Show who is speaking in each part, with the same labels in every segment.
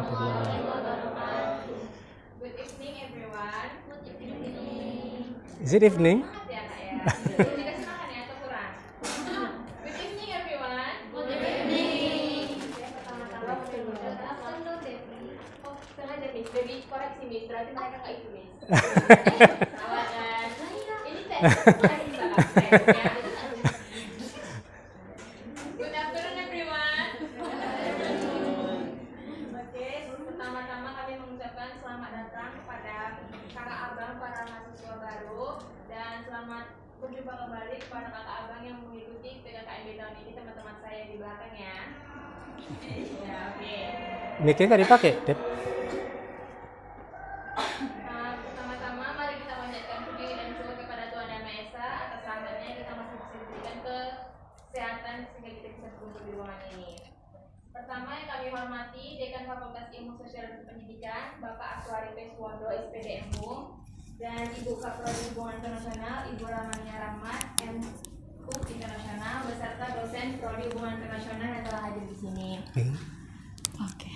Speaker 1: warahmatullahi.
Speaker 2: Good evening everyone. Good evening.
Speaker 1: Is it evening?
Speaker 2: Ya kak ya. Dikasih makan ya atau kurang? Good evening everyone. Good evening. Ya pertama-tama afternoon Devi. Oh sengaja Miss. Devi koreksi Miss. Berarti mereka nggak itu Miss. Salah kan? Ini tes. Ya. Good afternoon everyone. Oke, pertama-tama kami mengucapkan selamat datang kepada kakak abang para mahasiswa baru dan selamat berjumpa kembali kepada kakak abang yang mengikuti PKKMB tahun ini, teman-teman saya di belakang ya. Ya, oke.
Speaker 1: Mic-nya nggak dipakai, Dep?
Speaker 2: Pertama-tama mari kita panjatkan puji dan syukur kepada Tuhan Yang Maha Esa atas rahmatnya kita masih bisa diberikan kesehatan sehingga kita bisa berkumpul di ruangan ini. Pertama yang kami hormati Dekan Fakultas Ilmu Sosial dan Pendidikan Bapak Aswari Peswondo SPD MHUM dan Ibu Kaprodi Hubungan Internasional Ibu Ramania Rahmat MHUM Internasional beserta dosen Prodi Hubungan Internasional yang telah hadir di sini.
Speaker 3: Oke.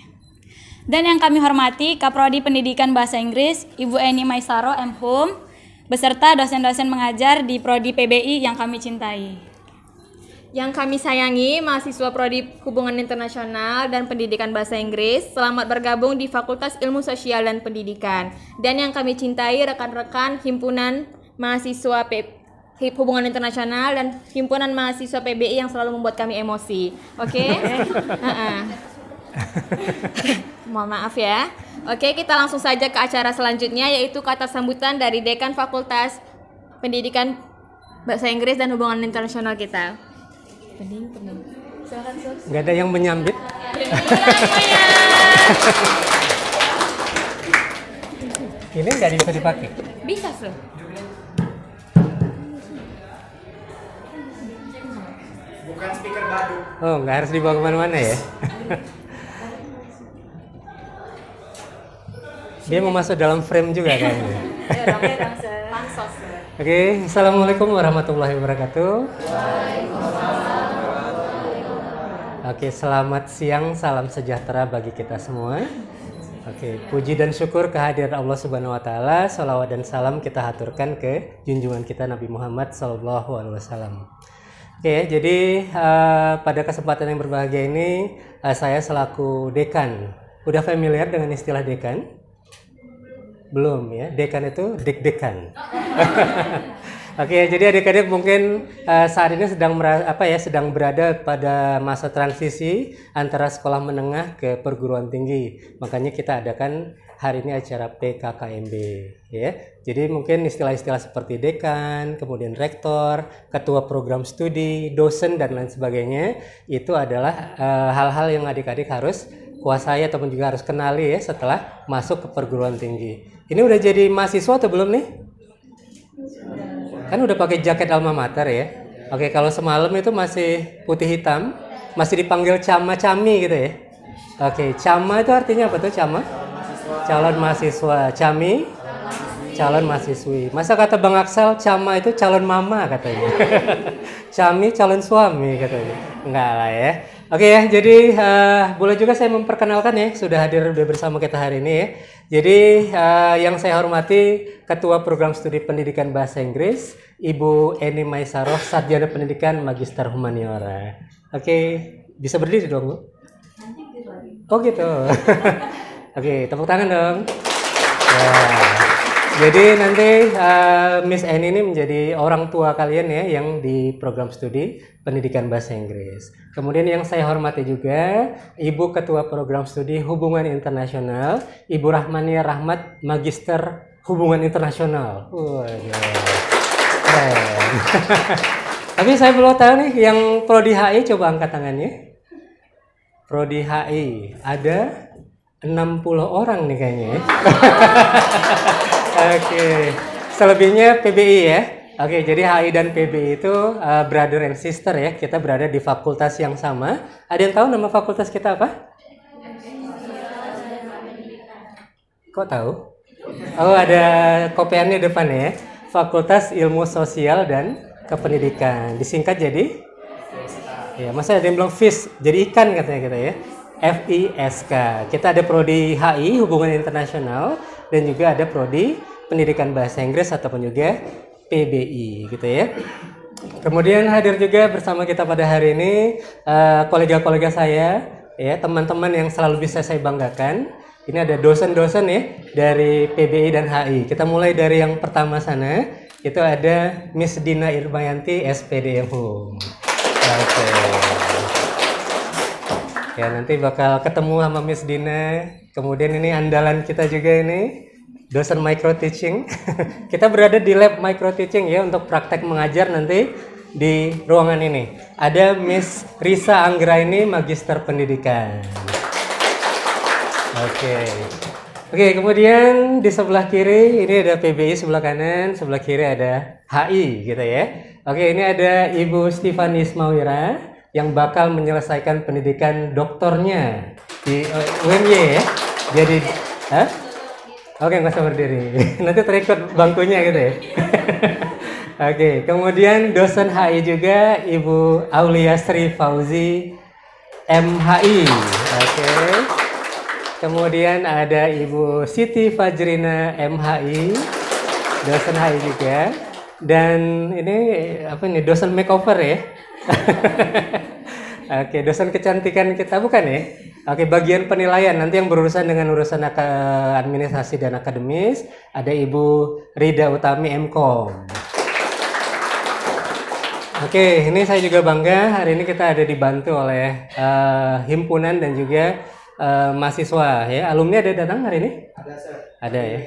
Speaker 3: Dan yang kami hormati Kaprodi Pendidikan Bahasa Inggris Ibu Eni Maisaro MHUM beserta dosen-dosen mengajar di Prodi PBI yang kami cintai.
Speaker 2: Yang kami sayangi mahasiswa Prodi Hubungan Internasional dan Pendidikan Bahasa Inggris, selamat bergabung di Fakultas Ilmu Sosial dan Pendidikan. Dan yang kami cintai rekan-rekan himpunan mahasiswa Hubungan Internasional dan himpunan mahasiswa PBI yang selalu membuat kami emosi. Oke? Mohon maaf ya. Oke, kita langsung saja ke acara selanjutnya yaitu kata sambutan dari Dekan Fakultas Pendidikan Bahasa Inggris dan Hubungan Internasional kita. Silakan, Sus.
Speaker 1: Nggak ada yang menyambit? Ini nggak bisa dipakai?
Speaker 2: Bisa, Sus.
Speaker 4: Bukan speaker baru.
Speaker 1: Oh, nggak harus dibawa kemana-mana ya? Dia mau masuk dalam frame juga kayaknya. Oke, assalamualaikum warahmatullahi wabarakatuh. Oke, selamat siang, salam sejahtera bagi kita semua. Oke, puji dan syukur kehadiran Allah Subhanahu Wa Taala. Salawat dan salam kita haturkan ke junjungan kita Nabi Muhammad Sallallahu Alaihi Wasallam. Oke, jadi pada kesempatan yang berbahagia ini saya selaku dekan. Udah familiar dengan istilah dekan? Belum ya, dekan itu deg-degan. Oke, jadi adik-adik mungkin saat ini sedang berada pada masa transisi antara sekolah menengah ke perguruan tinggi. Makanya kita adakan hari ini acara PKKMB ya. Jadi mungkin istilah-istilah seperti dekan, kemudian rektor, ketua program studi, dosen dan lain sebagainya itu adalah hal-hal yang adik-adik harus kuasai ataupun juga harus kenali ya setelah masuk ke perguruan tinggi. Ini udah jadi mahasiswa atau belum nih? Kan udah pakai jaket alma mater ya. Oke, kalau semalam itu masih putih hitam, masih dipanggil cama-cami gitu ya. Oke, cama itu artinya apa tuh cama? Calon mahasiswa. Cami? Calon mahasiswi. Masa kata Bang Aksal cama itu calon mama katanya. Cami calon suami katanya. Enggak lah ya. Oke ya, jadi boleh juga saya memperkenalkan ya, sudah hadir bersama kita hari ini ya. Jadi yang saya hormati Ketua Program Studi Pendidikan Bahasa Inggris, Ibu Eni Maisaroh, Sarjana Pendidikan Magister Humaniora. Oke, bisa berdiri dong Bu? Oh gitu. Oke, tepuk tangan dong. Ya. Jadi nanti Miss Eni ini menjadi orang tua kalian ya yang di program studi pendidikan bahasa Inggris. Kemudian yang saya hormati juga Ibu Ketua Program Studi Hubungan Internasional, Ibu Rahmania Rahmat, Magister Hubungan Internasional. Keren. Tapi saya belum tahu nih yang Prodi HI, coba angkat tangannya. Prodi HI ada 60 orang nih kayaknya ya. Oke, selebihnya PBI ya. Oke, jadi HI dan PBI itu brother and sister ya. Kita berada di fakultas yang sama. Ada yang tahu nama fakultas kita apa? Kok tahu? Oh, ada kopiannya depan ya. Fakultas Ilmu Sosial dan Kependidikan. Disingkat jadi? Ya, masa ada yang bilang fish, jadi ikan katanya kita ya. FISK. Kita ada prodi HI, Hubungan Internasional, dan juga ada prodi Pendidikan Bahasa Inggris ataupun juga PBI gitu ya. Kemudian hadir juga bersama kita pada hari ini kolega-kolega saya, ya, teman-teman yang selalu bisa saya banggakan. Ini ada dosen-dosen ya dari PBI dan HI. Kita mulai dari yang pertama sana. Itu ada Miss Dina Irmayanti, SPDM Hum. Oke. Ya, nanti bakal ketemu sama Miss Dina. Kemudian ini andalan kita juga ini, dosen micro teaching. Kita berada di lab micro teaching ya untuk praktek mengajar nanti di ruangan ini. Ada Miss Risa Anggraini, Magister Pendidikan. Oke, kemudian di sebelah kiri ini ada PBI, sebelah kanan, sebelah kiri ada HI gitu ya. Oke, ini ada Ibu Stefani Ismawira yang bakal menyelesaikan pendidikan doktornya di UMY ya. Jadi, Oke, nggak usah berdiri. Nanti terikat bangkunya gitu ya. Oke, kemudian dosen HI juga Ibu Aulia Sri Fauzi, MHI. Oke. Kemudian ada Ibu Siti Fajrina, MHI, dosen HI juga. Dan ini apa nih, dosen makeover ya? Oke, dosen kecantikan kita bukan ya? Oke, bagian penilaian nanti yang berurusan dengan urusan administrasi dan akademis ada Ibu Rida Utami, MKOM. Oke, ini saya juga bangga hari ini kita ada dibantu oleh himpunan dan juga mahasiswa ya. Alumni ada datang hari ini?
Speaker 4: Ada, Sir.
Speaker 1: Ada ya.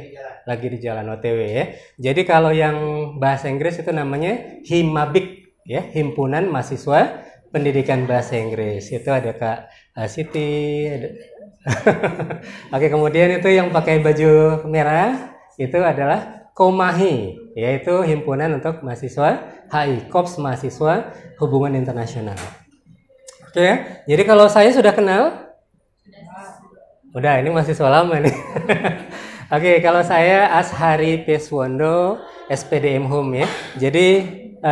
Speaker 1: Lagi di jalan OTW ya. Jadi kalau yang bahasa Inggris itu namanya Himabik ya, Himpunan Mahasiswa Pendidikan Bahasa Inggris. Itu ada Kak Siti. Ada... Oke, kemudian itu yang pakai baju merah itu adalah Komahi, yaitu Himpunan untuk Mahasiswa HI, Korps Mahasiswa Hubungan Internasional. Oke, jadi kalau saya sudah kenal. Udah, ini mahasiswa lama nih. Oke, kalau saya Ashari Peswondo, SPDM Hum ya. Jadi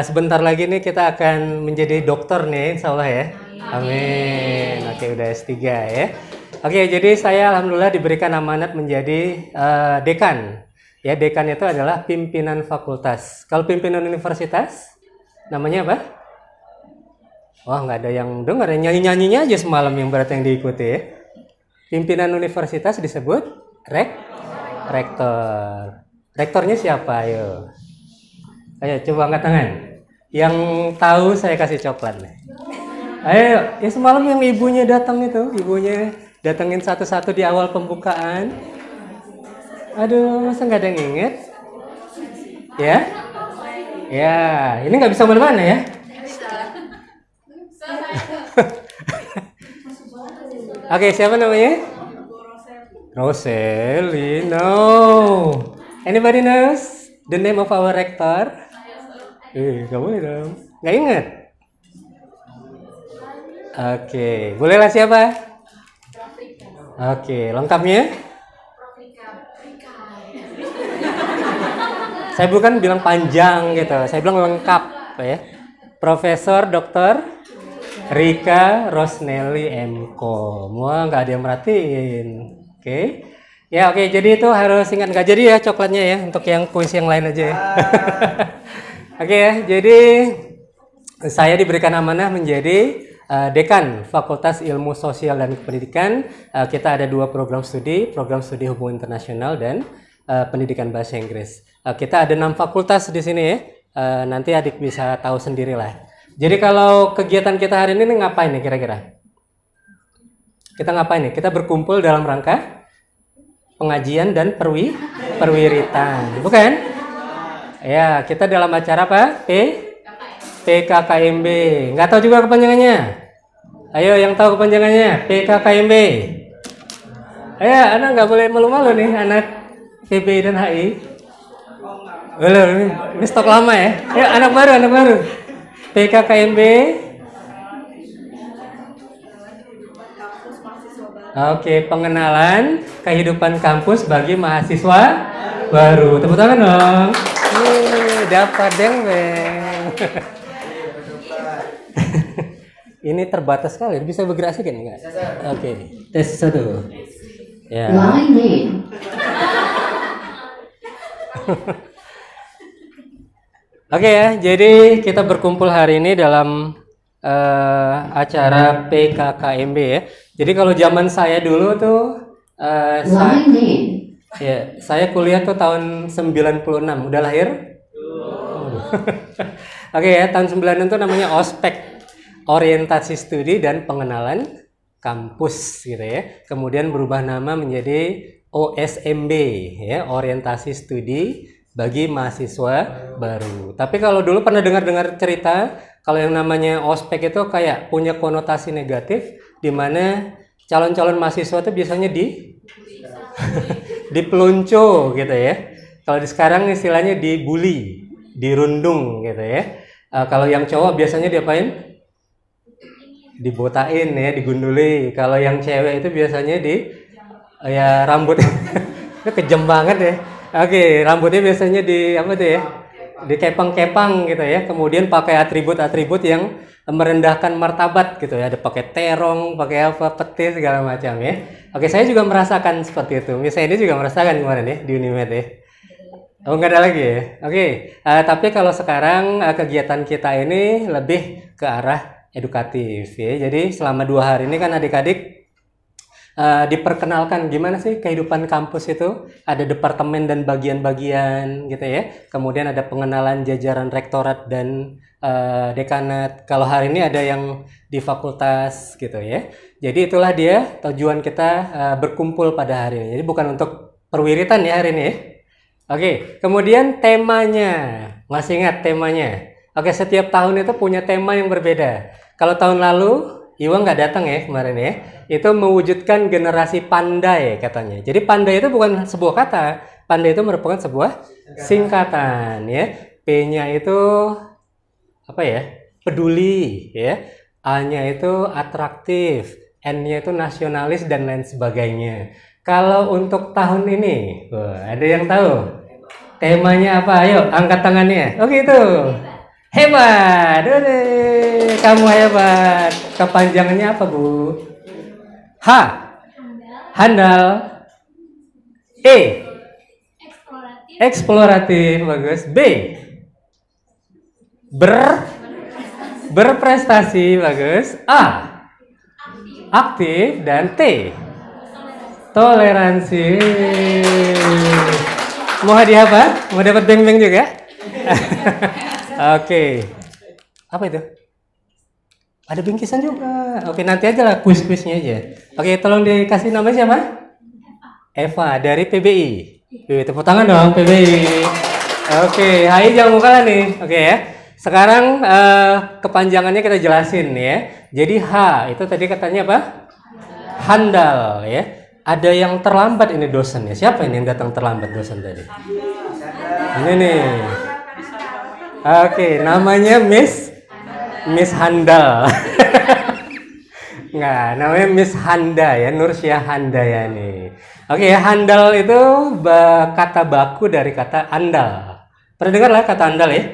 Speaker 1: sebentar lagi nih kita akan menjadi dokter nih, insya Allah ya. Amin. Oke, udah S3 ya. Oke, jadi saya alhamdulillah diberikan amanat menjadi dekan. Ya, dekan itu adalah pimpinan fakultas. Kalau pimpinan universitas, namanya apa? Wah, nggak ada yang dengar, nyanyi-nyanyinya aja semalam yang berat yang diikuti ya. Pimpinan universitas disebut rektor. Rektornya siapa? Ayo coba angkat tangan. Yang tahu saya kasih coklat nih. Ayo, ya semalam yang ibunya datang itu, ibunya datengin satu-satu di awal pembukaan. Aduh, masa nggak ada yang inget? Ya? Ya, ini nggak bisa mana-mana ya? Oke, siapa namanya? Roseli. No. Anybody knows the name of our rector? Gak boleh dong. Gak ingat? Oke, bolehlah siapa? Oke, lengkapnya? Saya bukan bilang panjang gitu, saya bilang lengkap ya. Profesor Dr. Rika Rosnelly MKOM. Wah, nggak ada yang merhatiin. Oke. Ya, oke. Jadi itu harus ingat, nggak jadi ya coklatnya ya, untuk yang kuis yang lain aja ya. Oke ya, jadi saya diberikan amanah menjadi dekan Fakultas Ilmu Sosial dan Pendidikan. Kita ada 2 program studi Hubungan Internasional dan Pendidikan Bahasa Inggris. Kita ada 6 fakultas di sini ya. Nanti adik bisa tahu sendirilah. Jadi kalau kegiatan kita hari ini ngapain nih kira-kira? Kita ngapain nih? Kita berkumpul dalam rangka pengajian dan perwiritan, bukan? Ya, kita dalam acara apa? PKKMB. Nggak tahu juga kepanjangannya? Ayo, yang tahu kepanjangannya? PKKMB. Ayo, anak nggak boleh malu-malu nih, anak PBI dan HI. Ini stok lama ya? Ayo, anak baru. PKKMB. Oke, pengenalan kehidupan kampus bagi mahasiswa baru. Tepuk tangan dong. Dapat deng. Ini terbatas sekali. Bisa bergerak sedikit enggak? Oke. Tes 1. Ya.
Speaker 5: Line name.
Speaker 1: Oke ya, jadi kita berkumpul hari ini dalam acara PKKMB ya. Jadi kalau zaman saya dulu tuh
Speaker 5: Line name.
Speaker 1: ya, saya kuliah tuh tahun 96. Udah lahir? Oke ya, tahun 96 itu namanya ospek. Orientasi studi dan pengenalan kampus gitu ya. Kemudian berubah nama menjadi OSMB ya, orientasi studi bagi mahasiswa baru. Tapi kalau dulu pernah dengar cerita kalau yang namanya ospek itu kayak punya konotasi negatif di mana calon-calon mahasiswa itu biasanya dipelunco gitu ya. Kalau di sekarang istilahnya dibully, dirundung gitu ya. Kalau yang cowok biasanya diapain? Dibotain ya, digunduli. Kalau yang cewek itu biasanya ya rambutnya itu kejam banget ya. Oke, rambutnya biasanya apa tuh ya? Dikepang-kepang gitu ya. Kemudian pakai atribut-atribut yang merendahkan martabat gitu ya. Ada pakai terong, pakai apa, peti segala macam ya. Oke, saya juga merasakan seperti itu. Misalnya ini juga merasakan kemarin ya di Unimed ya. Oh, nggak ada lagi ya. Oke, tapi kalau sekarang kegiatan kita ini lebih ke arah edukatif ya. Jadi selama 2 hari ini kan adik-adik diperkenalkan gimana sih kehidupan kampus itu. Ada departemen dan bagian-bagian gitu ya. Kemudian ada pengenalan jajaran rektorat dan dekanat. Kalau hari ini ada yang di fakultas gitu ya. Jadi itulah dia tujuan kita berkumpul pada hari ini. Jadi bukan untuk perwiritan ya hari ini ya. Oke, kemudian temanya. Masih ingat temanya? Oke, setiap tahun itu punya tema yang berbeda. Kalau tahun lalu Iwa nggak datang ya kemarin ya. Itu mewujudkan generasi pandai katanya. Jadi pandai itu bukan sebuah kata. Pandai itu merupakan sebuah singkatan ya. P-nya itu apa ya? Peduli ya. A-nya itu atraktif. N-nya itu nasionalis dan lain sebagainya. Kalau untuk tahun ini, ada yang tahu? Temanya apa? Ayo angkat tangannya. Oh gitu. Hebat, kamu hebat. Kepanjangannya apa, Bu? H. Handal. E. Eksploratif, bagus. B. Berprestasi, bagus. A. Aktif dan T. Toleransi. Mau hadiah apa? Mau dapat beng-beng juga? Oke. Apa itu? Ada bingkisan juga. Oke, nanti aja lah kuis-kuisnya aja. Oke, tolong dikasih nama siapa? Eva dari PBI. Tepuk tangan dong PBI. Oke, hai jangan mau kalah nih. Oke ya. Sekarang kepanjangannya kita jelasin ya. Jadi H itu tadi katanya apa? Handal ya. Ada yang terlambat ini dosennya. Siapa ini yang datang terlambat dosen tadi? Ini nih. Oke, namanya Miss Handal. Nggak, namanya Miss Handa ya, Nursyah Handayani. Oke ya, handal itu kata baku dari kata andal. Pernah dengar lah kata andal ya?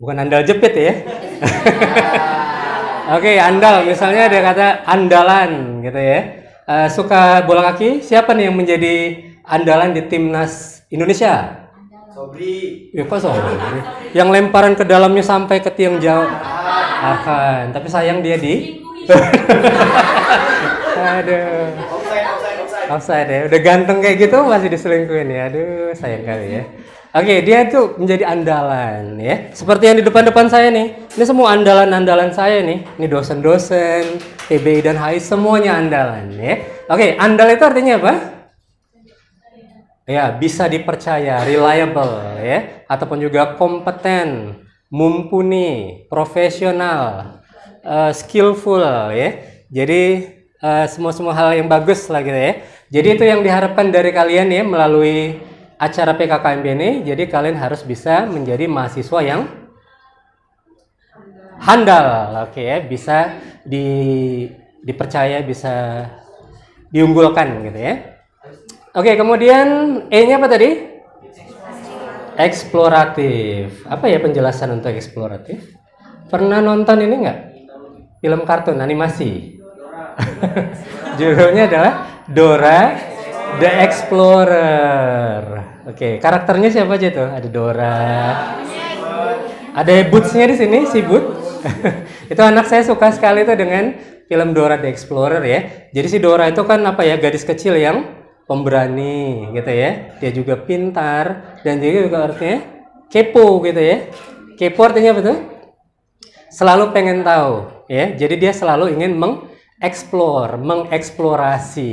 Speaker 1: Bukan andal jepit ya. Oke, andal. Misalnya ada kata andalan gitu ya. Suka bola kaki, siapa nih yang menjadi andalan di timnas Indonesia?
Speaker 4: Sobri.
Speaker 1: Ya kok Sobri? Yang lemparan ke dalamnya sampai ke tiang jauh. Akan, tapi sayang dia di. Aduh. Offside ya. Udah ganteng kayak gitu masih diselingkuhin ya. Aduh, sayang kali ya. Oke, dia tuh menjadi andalan ya. Seperti yang di depan-depan saya nih. Ini semua andalan-andalan saya nih. Ini dosen-dosen, PBI dan HI semuanya andalan ya. Oke, andal itu artinya apa? Ya, bisa dipercaya, reliable ya, ataupun juga kompeten, mumpuni, profesional, skillful ya. Jadi semua hal yang bagus lah gitu ya. Jadi itu yang diharapkan dari kalian ya melalui acara PKKMB ini. Jadi kalian harus bisa menjadi mahasiswa yang handal, oke ya, bisa dipercaya, bisa diunggulkan gitu ya. Oke, kemudian E-nya apa tadi? Eksploratif. Apa ya penjelasan untuk eksploratif? Pernah nonton ini nggak? film kartun animasi. Judulnya adalah Dora the Explorer. Oke, karakternya siapa aja tuh? Ada Dora. Ada Boots-nya di sini, si Boots. Itu anak saya suka sekali tuh dengan film Dora the Explorer ya. Jadi si Dora itu kan apa ya, gadis kecil yang pemberani gitu ya. Dia juga pintar dan juga artinya kepo gitu ya. Kepo artinya apa tuh? Selalu pengen tahu ya. Jadi dia selalu ingin mengeksplorasi.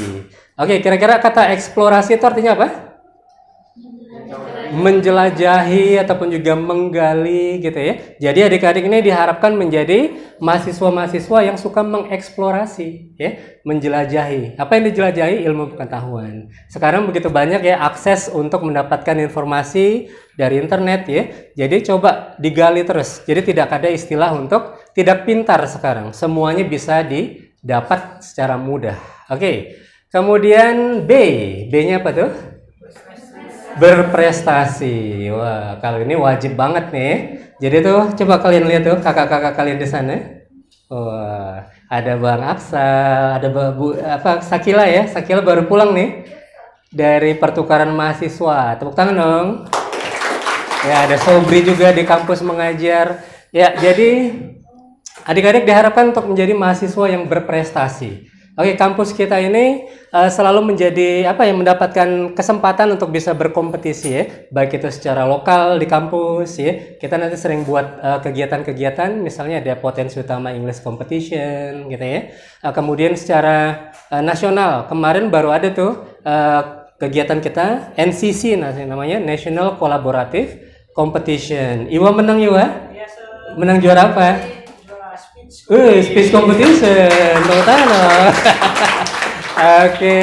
Speaker 1: Oke, kira-kira kata eksplorasi itu artinya apa? Menjelajahi ataupun juga menggali gitu ya. Jadi adik-adik ini diharapkan menjadi mahasiswa-mahasiswa yang suka mengeksplorasi ya, menjelajahi. Apa yang dijelajahi? Ilmu pengetahuan. Sekarang begitu banyak ya akses untuk mendapatkan informasi dari internet ya. Jadi coba digali terus. Jadi tidak ada istilah untuk tidak pintar sekarang. Semuanya bisa didapat secara mudah. Oke. Kemudian B. B-nya apa tuh? Berprestasi. Wah, kalau ini wajib banget nih. Jadi tuh coba kalian lihat tuh kakak-kakak kalian di sana. Wah, ada Bang Aksal, ada Sakila ya. Sakila baru pulang nih dari pertukaran mahasiswa. Tepuk tangan dong. Ya, ada Sobri juga di kampus mengajar. Ya, jadi adik-adik diharapkan untuk menjadi mahasiswa yang berprestasi. Oke, kampus kita ini selalu menjadi mendapatkan kesempatan untuk bisa berkompetisi ya, baik itu secara lokal di kampus ya. Kita nanti sering buat kegiatan-kegiatan, misalnya ada potensi utama English competition gitu ya. Kemudian secara nasional, kemarin baru ada tuh kegiatan kita NCC namanya National Collaborative Competition. Iwa menang Iwa? Menang juara apa? Speech competition, Oke,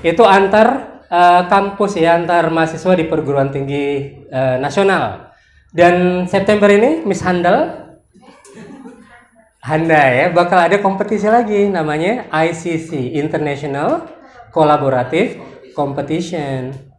Speaker 1: itu antar kampus ya, antar mahasiswa di perguruan tinggi nasional. Dan September ini Miss Handal ya, bakal ada kompetisi lagi namanya ICC, International Collaborative Competition.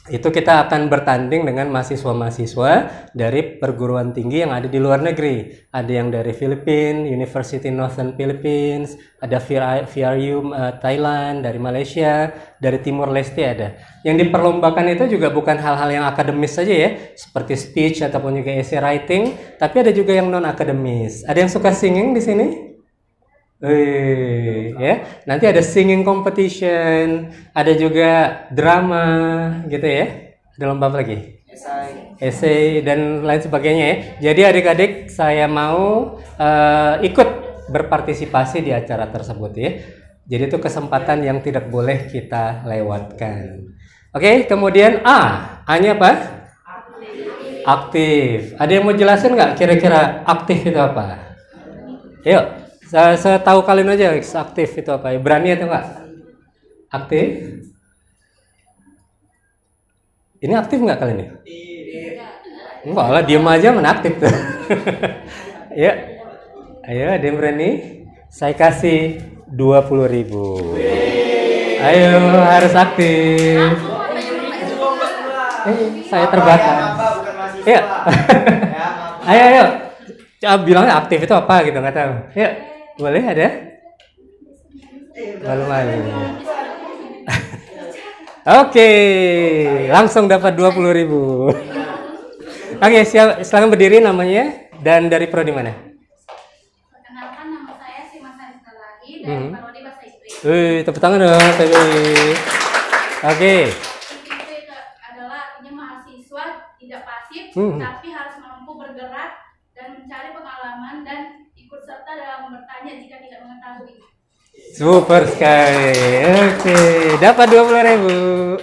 Speaker 1: Itu kita akan bertanding dengan mahasiswa-mahasiswa dari perguruan tinggi yang ada di luar negeri. Ada yang dari Filipina, University Northern Philippines, ada VRU Thailand, dari Malaysia, dari Timur Leste ada. Yang diperlombakan itu juga bukan hal-hal yang akademis saja ya, seperti speech ataupun juga essay writing, tapi ada juga yang non-akademis. Ada yang suka singing di sini? Ya, nanti ada singing competition, ada juga drama gitu ya. Ada lomba apa lagi? Essay dan lain sebagainya ya. Jadi adik-adik saya mau ikut berpartisipasi di acara tersebut ya. Jadi itu kesempatan yang tidak boleh kita lewatkan. Oke, kemudian A-nya apa? Aktif. Ada yang mau jelasin nggak kira-kira aktif itu apa? Yuk. Saya tahu kalian aja aktif itu apa ya? Berani atau enggak? Aktif? Ini aktif enggak kalian ini? Enggak lah, diem aja mana aktif tuh. Ya. Ayo, ada yang berani? Saya kasih 20.000. Ayo, harus aktif. Saya terbatas. Ya. Ayo. Bilangnya aktif itu apa gitu, nggak tahu. Ya. Boleh ada? Malu-malu. Oke, langsung dapat 20.000. Oke, silakan berdiri namanya dan dari prodi mana?
Speaker 2: Perkenalkan, nama saya Simasa Rizalahi dari Prodi Bahasa Inggris.
Speaker 1: Tepuk tangan dong, Oke.
Speaker 2: Itu adalah artinya mahasiswa tidak pasif, tapi harus mampu bergerak dan mencari pengalaman dan ikut serta dalam bertanya jika tidak mengetahui.
Speaker 1: Super sekali. Oke, dapat 20.000.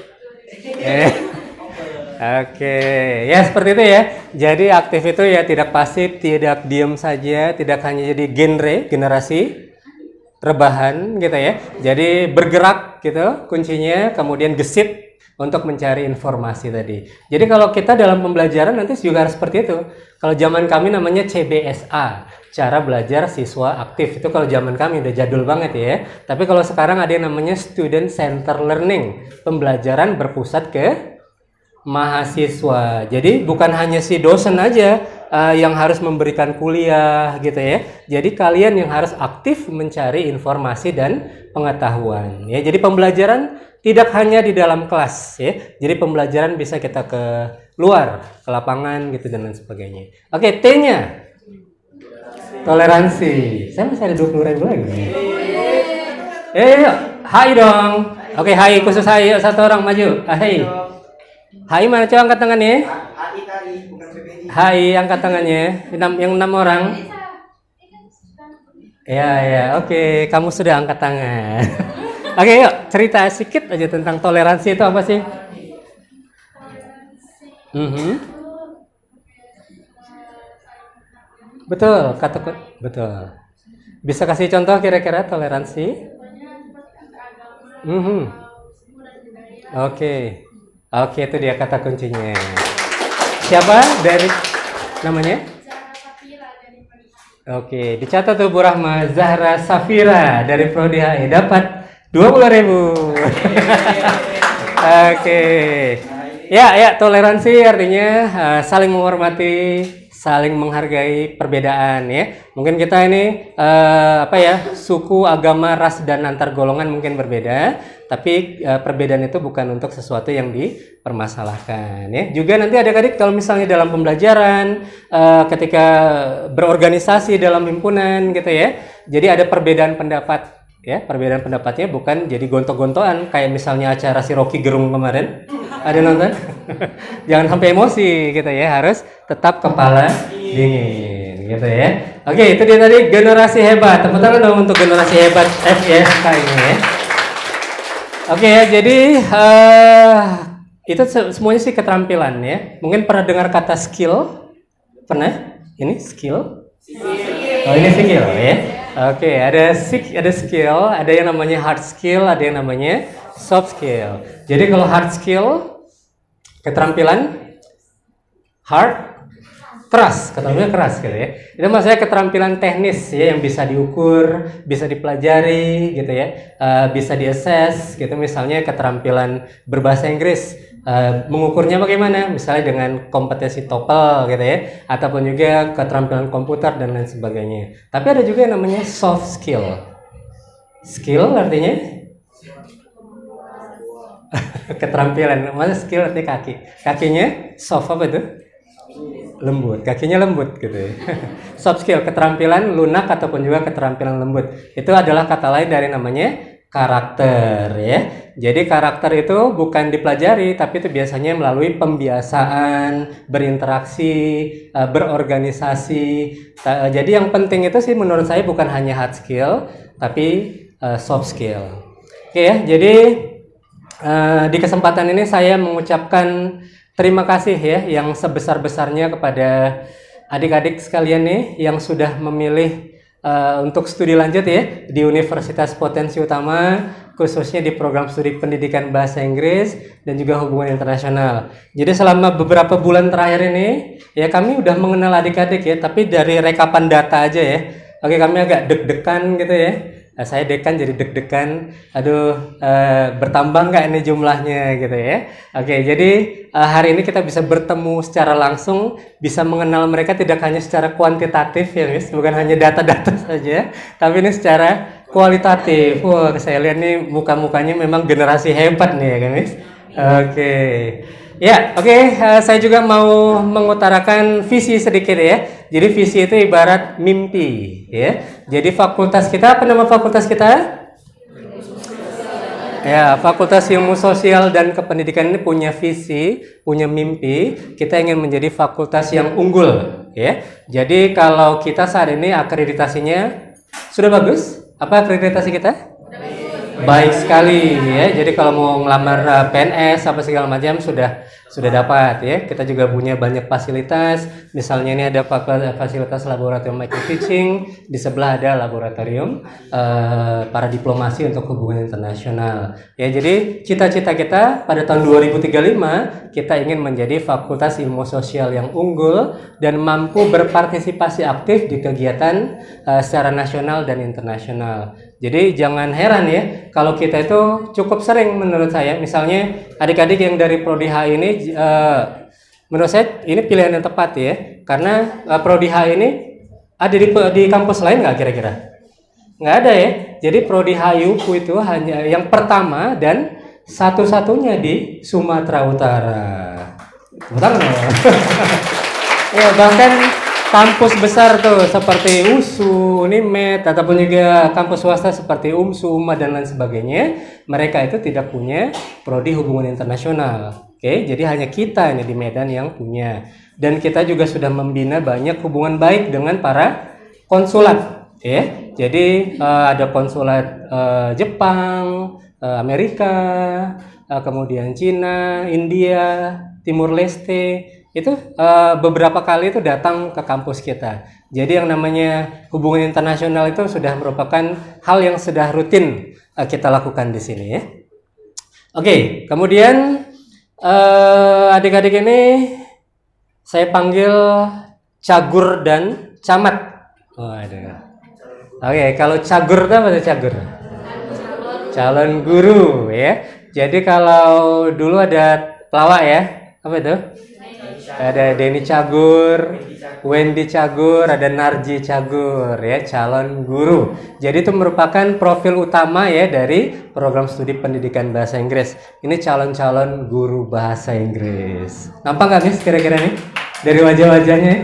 Speaker 1: Oke, ya seperti itu ya. Jadi aktif itu ya tidak pasif, tidak diam saja, tidak hanya jadi generasi rebahan gitu ya. Jadi bergerak gitu kuncinya, kemudian gesit untuk mencari informasi tadi. Jadi kalau kita dalam pembelajaran nanti juga harus seperti itu. Kalau zaman kami namanya CBSA, cara belajar siswa aktif. Itu kalau zaman kami udah jadul banget ya. Tapi kalau sekarang ada yang namanya Student Center Learning, pembelajaran berpusat ke mahasiswa. Jadi bukan hanya si dosen aja, yang harus memberikan kuliah gitu ya. Jadi kalian yang harus aktif mencari informasi dan pengetahuan ya. Jadi pembelajaran tidak hanya di dalam kelas ya. Jadi pembelajaran bisa kita ke luar, ke lapangan gitu dan lain sebagainya. Oke, T-nya toleransi. Saya masih ada 20.000 lagi. Yuk, hai dong. Oke, hai khusus hai. Yuk, satu orang maju. Hai. Hai mana coba angkat tangannya? Hai angkat tangannya. Yang 6 orang. Ya, oke. Kamu sudah angkat tangan. Oke, yuk cerita sedikit aja tentang toleransi itu apa sih? Betul, betul. Bisa kasih contoh kira-kira toleransi? Oke, itu dia kata kuncinya. Siapa dari namanya? Oke, dicatat tuh Bu Rahma, Zahra Safira dari Prodi HI dapat 20.000. Oke. Ya, toleransi artinya saling menghormati, saling menghargai perbedaan ya. Mungkin kita ini suku, agama, ras dan antar golongan mungkin berbeda, tapi perbedaan itu bukan untuk sesuatu yang dipermasalahkan ya. Juga nanti adik-adik kalau misalnya dalam pembelajaran ketika berorganisasi dalam himpunan gitu ya. Jadi ada perbedaan pendapat ya, perbedaan pendapatnya bukan jadi gontok-gontokan kayak misalnya acara si Rocky Gerung kemarin. Ada nonton? Jangan sampai emosi gitu ya, harus tetap kepala dingin gitu ya. Oke, itu dia tadi generasi hebat. Tepuk tangan dong untuk generasi hebat FYSK ini ya. Oke ya, jadi itu semuanya sih keterampilan ya. Mungkin pernah dengar kata skill? Pernah? Ini skill? Oh, ini skill ya. Oke, ada skill, ada yang namanya hard skill, ada yang namanya soft skill. Jadi kalau hard skill, keterampilan keterampilan keras gitu ya. Itu maksudnya keterampilan teknis ya yang bisa diukur, bisa dipelajari gitu ya, bisa diakses gitu. Misalnya keterampilan berbahasa Inggris, mengukurnya bagaimana? Misalnya dengan kompetensi TOEFL gitu ya, ataupun juga keterampilan komputer dan lain sebagainya. Tapi ada juga yang namanya soft skill. Skill artinya keterampilan, maksudnya skill artinya kakinya soft apa itu? Lembut, kakinya lembut gitu ya. Soft skill, keterampilan lunak ataupun juga keterampilan lembut. Itu adalah kata lain dari namanya karakter ya. Jadi karakter itu bukan dipelajari, tapi itu biasanya melalui pembiasaan, berinteraksi, berorganisasi. Jadi yang penting itu sih menurut saya bukan hanya hard skill, tapi soft skill. Oke ya, jadi di kesempatan ini saya mengucapkan terima kasih ya yang sebesar-besarnya kepada adik-adik sekalian nih yang sudah memilih untuk studi lanjut ya di Universitas Potensi Utama, khususnya di program studi pendidikan bahasa Inggris dan juga hubungan internasional. Jadi selama beberapa bulan terakhir ini ya kami udah mengenal adik-adik ya, tapi dari rekapan data aja ya. Oke, kami agak deg-degan gitu ya. Saya dekan jadi deg-degan, bertambah nggak ini jumlahnya gitu ya. Oke, jadi hari ini kita bisa bertemu secara langsung, bisa mengenal mereka tidak hanya secara kuantitatif ya Miss, bukan hanya data-data saja, tapi ini secara kualitatif. Wah, saya lihat nih muka-mukanya memang generasi hebat nih ya kan Miss. Oke. Ya, oke. Saya juga mau mengutarakan visi sedikit ya. Jadi visi itu ibarat mimpi, ya. Jadi fakultas kita, apa nama fakultas kita? Ya, Fakultas Ilmu Sosial dan Kependidikan ini punya visi, punya mimpi. Kita ingin menjadi fakultas yang unggul, ya. Jadi kalau kita saat ini akreditasinya sudah bagus. Apa akreditasi kita? Baik sekali ya. Jadi kalau mau ngelamar PNS apa segala macam sudah dapat ya. Kita juga punya banyak fasilitas. Misalnya ini ada fasilitas laboratorium micro teaching, di sebelah ada laboratorium para diplomasi untuk hubungan internasional. Ya, jadi cita-cita kita pada tahun 2035 kita ingin menjadi Fakultas Ilmu Sosial yang unggul dan mampu berpartisipasi aktif di kegiatan secara nasional dan internasional. Jadi jangan heran ya kalau kita itu cukup sering menurut saya, misalnya adik-adik yang dari Prodi HI ini menurut saya ini pilihan yang tepat ya, karena Prodi H ini ada di kampus lain nggak kira-kira? Nggak ada ya. Jadi Prodi HIUP itu hanya yang pertama dan satu-satunya di Sumatera Utara. Betul nggak? Ya, bahkan kampus besar tuh seperti USU, UNIMED, ataupun juga kampus swasta seperti UMSU, UMA, dan lain sebagainya, mereka itu tidak punya prodi hubungan internasional. Oke, jadi hanya kita ini di Medan yang punya. Dan kita juga sudah membina banyak hubungan baik dengan para konsulat. Ya, jadi ada konsulat Jepang, Amerika, kemudian Cina, India, Timur Leste. Itu beberapa kali itu datang ke kampus kita. Jadi yang namanya hubungan internasional itu sudah merupakan hal yang sudah rutin kita lakukan di sini ya. Oke, kemudian adik-adik ini saya panggil Cagur dan Camat. Waduh. Oke, kalau Cagur itu apa tuh Cagur? Calon guru ya. Jadi kalau dulu ada pelawak ya, apa itu? Ada Denny Cagur, Wendy Cagur, ada Narji Cagur ya, calon guru. Jadi itu merupakan profil utama ya dari program studi pendidikan bahasa Inggris. Ini calon-calon guru bahasa Inggris. Nampak nggak Miss kira-kira nih dari wajah-wajahnya?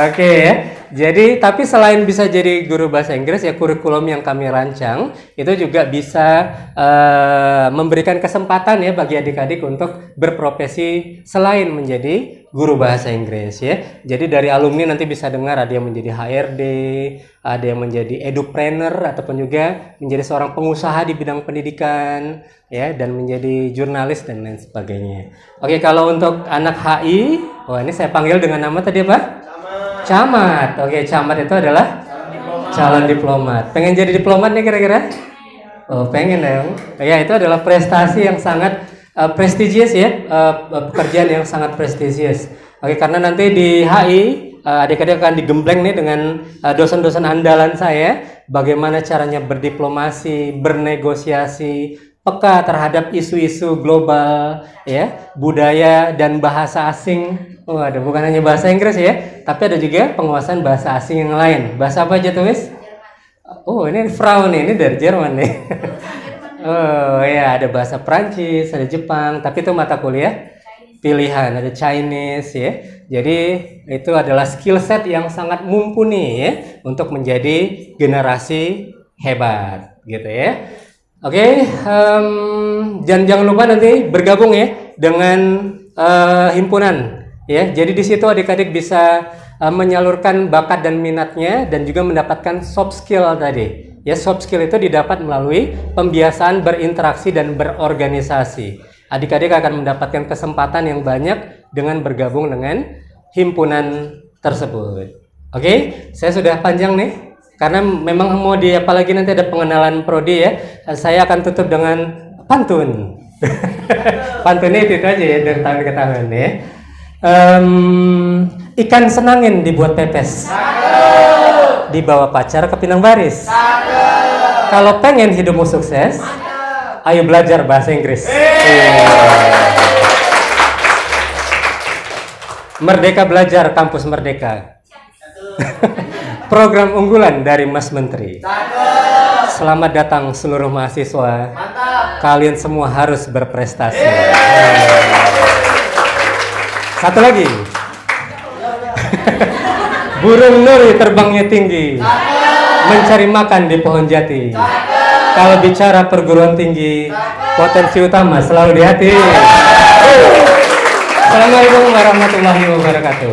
Speaker 1: Oke ya. Jadi tapi selain bisa jadi guru bahasa Inggris ya, kurikulum yang kami rancang itu juga bisa memberikan kesempatan ya bagi adik-adik untuk berprofesi selain menjadi guru bahasa Inggris ya. Jadi dari alumni nanti bisa dengar ada yang menjadi HRD, ada yang menjadi edupreneur ataupun juga menjadi seorang pengusaha di bidang pendidikan ya, dan menjadi jurnalis dan lain sebagainya. Oke, kalau untuk anak HI, wah ini saya panggil dengan nama tadi apa? Camat. Oke, camat itu adalah calon diplomat. Pengen jadi diplomat nih kira-kira? Oh, pengen dong. Ya, itu adalah prestasi yang sangat prestisius ya, pekerjaan yang sangat prestisius. Oke, karena nanti di HI adik-adik akan digembleng nih dengan dosen-dosen andalan saya, bagaimana caranya berdiplomasi, bernegosiasi, peka terhadap isu-isu global ya, budaya dan bahasa asing. Oh, ada bukan hanya bahasa Inggris ya, tapi ada juga penguasaan bahasa asing yang lain. Bahasa apa aja tuh, Miss? Oh, ini Frau nih, ini dari Jerman nih. Oh ya, ada bahasa Prancis, ada Jepang, tapi itu mata kuliah pilihan, ada Chinese ya. Jadi itu adalah skill set yang sangat mumpuni ya untuk menjadi generasi hebat gitu ya. Oke, jangan lupa nanti bergabung ya dengan himpunan ya. Jadi di situ adik-adik bisa menyalurkan bakat dan minatnya dan juga mendapatkan soft skill tadi. Ya, soft skill itu didapat melalui pembiasaan berinteraksi dan berorganisasi. Adik-adik akan mendapatkan kesempatan yang banyak dengan bergabung dengan himpunan tersebut. Oke, saya sudah panjang nih. Karena memang mau apalagi nanti ada pengenalan prodi ya. Saya akan tutup dengan pantun. Pantunnya itu aja ya dari tahun ke tahun ya. Ikan senangin dibuat pepes. Dibawa pacar ke Pinang Baris. Kalau pengen hidupmu sukses, ayo belajar bahasa Inggris. Merdeka Belajar Kampus Merdeka. Program unggulan dari Mas Menteri. Selamat datang seluruh mahasiswa. Kalian semua harus berprestasi. Satu lagi. Burung nuri terbangnya tinggi, mencari makan di pohon jati. Kalau bicara perguruan tinggi, potensi utama selalu di hati. Assalamualaikum warahmatullahi wabarakatuh.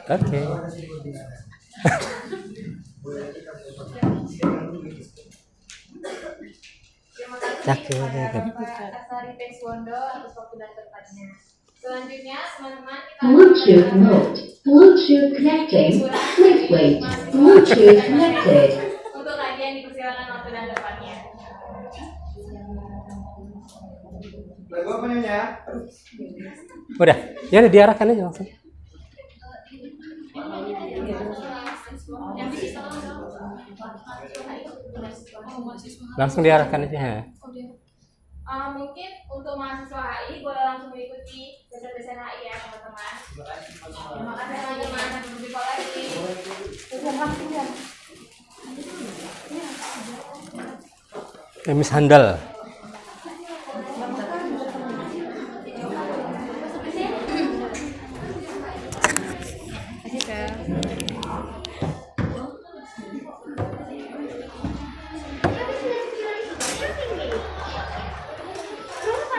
Speaker 1: Oke.
Speaker 2: Terima kasih atas Sari Peswondo atas waktu dan tempatnya. Selanjutnya teman-teman kita
Speaker 5: Bluetooth mode. Bluetooth connecting. Please wait. Bluetooth connected.
Speaker 2: untuk kajian dipersilakan waktu dan tempatnya.
Speaker 4: Lagu apa nyonya?
Speaker 1: Udah, ya diarahkan aja langsung. Langsung diarahkan aja.
Speaker 2: Mungkin untuk mahasiswa HI boleh langsung mengikuti dosen-dosen HI ya teman-teman. Terima kasih teman-teman. Sampai jumpa lagi.
Speaker 1: Miss Handal.
Speaker 3: Kasih, Kak.